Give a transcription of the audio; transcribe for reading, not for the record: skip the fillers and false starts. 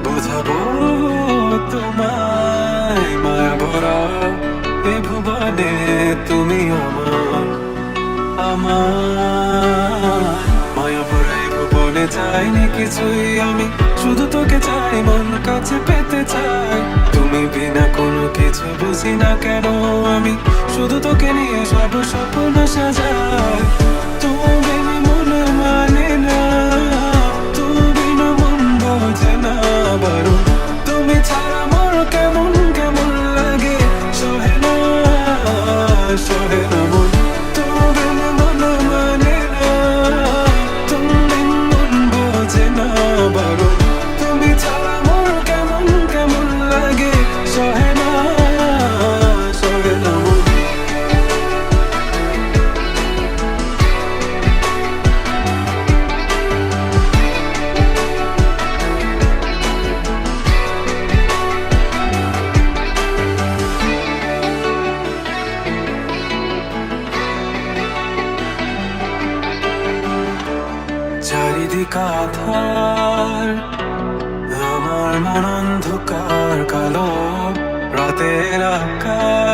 বোঝাবো তোমায় মায়া ভরা এ ভুবনে তুমি আমার আমার মায়া ভরা এ ভুবনে চাইনি কিছুই আমি, শুধু তোকে চাই, মন কাছে পেতে চাই। তুমি বিনা কোনো কিছু বুঝি না কেন আমি, শুধু তোকে নিয়ে সব স্বপ্ন সাজাই। তুমি মন মানে না, তুমি না মন বোঝে না বারো, তুমি ছাড়া মোর কেমন কেমন লাগে, সহে না সহে না মন। তুমি মন মানে না, তুমি মন বোঝে না বারো, তুমি ছাড়া মোর কেমন কেমন লাগে, সহে না সহে না মন। চারিদিক আধার, আমার মন অন্ধকার কালো, রাতের আকাশ